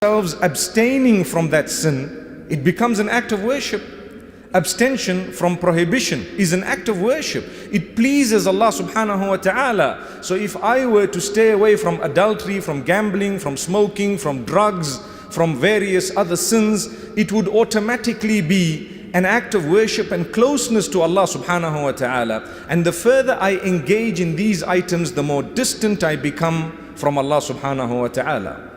ourselves abstaining from that sin, it becomes an act of worship. Abstention from prohibition is an act of worship. It pleases Allah subhanahu wa ta'ala. So if I were to stay away from adultery, from gambling, from smoking, from drugs, from various other sins, it would automatically be an act of worship and closeness to Allah subhanahu wa ta'ala. And the further I engage in these items, the more distant I become from Allah subhanahu wa ta'ala.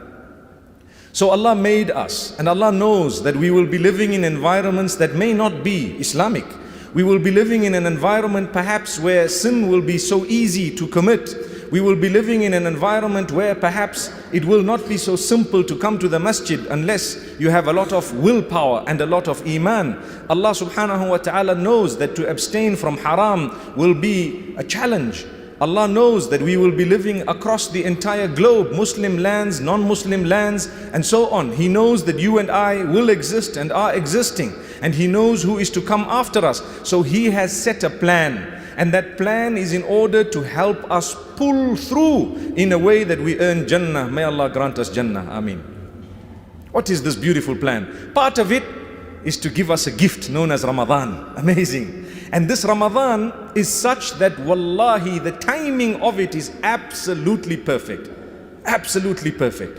So Allah made us, and Allah knows that we will be living in environments that may not be Islamic. We will be living in an environment perhaps where sin will be so easy to commit. We will be living in an environment where perhaps it will not be so simple to come to the masjid unless you have a lot of willpower and a lot of iman. Allah subhanahu wa ta'ala knows that to abstain from haram will be a challenge. Allah knows that we will be living across the entire globe, Muslim lands, non-Muslim lands, and so on. He knows that you and I will exist and are existing, and He knows who is to come after us. So He has set a plan, and that plan is in order to help us pull through in a way that we earn Jannah. May Allah grant us Jannah. Ameen. What is this beautiful plan? Part of it is to give us a gift known as Ramadan. Amazing. And this Ramadan is such that wallahi, the timing of it is absolutely perfect. Absolutely perfect.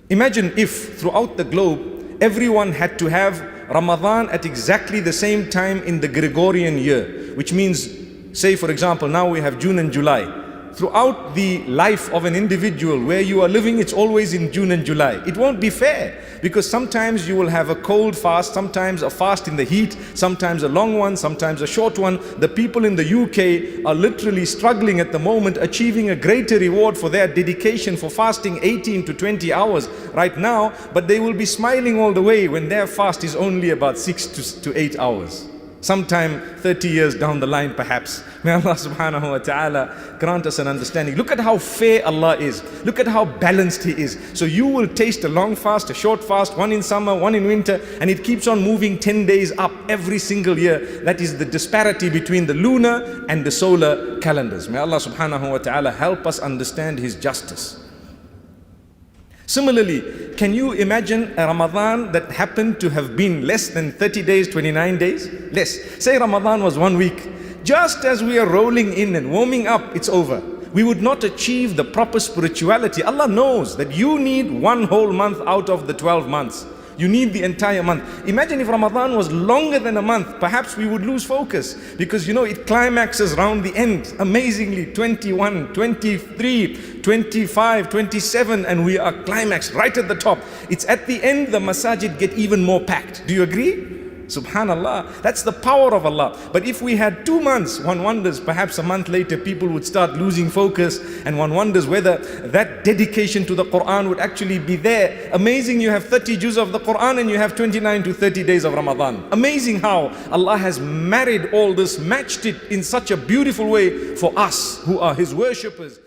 Imagine if throughout the globe, everyone had to have Ramadan at exactly the same time in the Gregorian year, which means, say for example, now we have June and July. Throughout the life of an individual where you are living, it's always in June and July. It won't be fair, because sometimes you will have a cold fast, sometimes a fast in the heat, sometimes a long one, sometimes a short one. The people in the UK are literally struggling at the moment, achieving a greater reward for their dedication for fasting 18 to 20 hours right now, but they will be smiling all the way when their fast is only about 6 to 8 hours. Sometime 30 years down the line perhaps. May Allah subhanahu wa ta'ala grant us an understanding. Look at how fair Allah is. Look at how balanced He is. So you will taste a long fast, a short fast, one in summer, one in winter, and it keeps on moving 10 days up every single year. That is the disparity between the lunar and the solar calendars. May Allah subhanahu wa ta'ala help us understand His justice. Similarly, can you imagine a Ramadan that happened to have been less than 30 days, 29 days? Less. Say Ramadan was 1 week. Just as we are rolling in and warming up, it's over. We would not achieve the proper spirituality. Allah knows that you need one whole month out of the 12 months. You need the entire month. Imagine if Ramadan was longer than a month, perhaps we would lose focus, because it climaxes round the end. Amazingly, 21, 23, 25, 27, and we are climaxed right at the top. It's at the end the masajid get even more packed. Do you agree? Subhanallah, that's the power of Allah. But if we had 2 months, one wonders, perhaps a month later people would start losing focus, and one wonders whether that dedication to the Quran would actually be there. Amazing, you have 30 juz of the Quran and you have 29 to 30 days of Ramadan. Amazing how Allah has married all this, matched it in such a beautiful way for us who are His worshippers.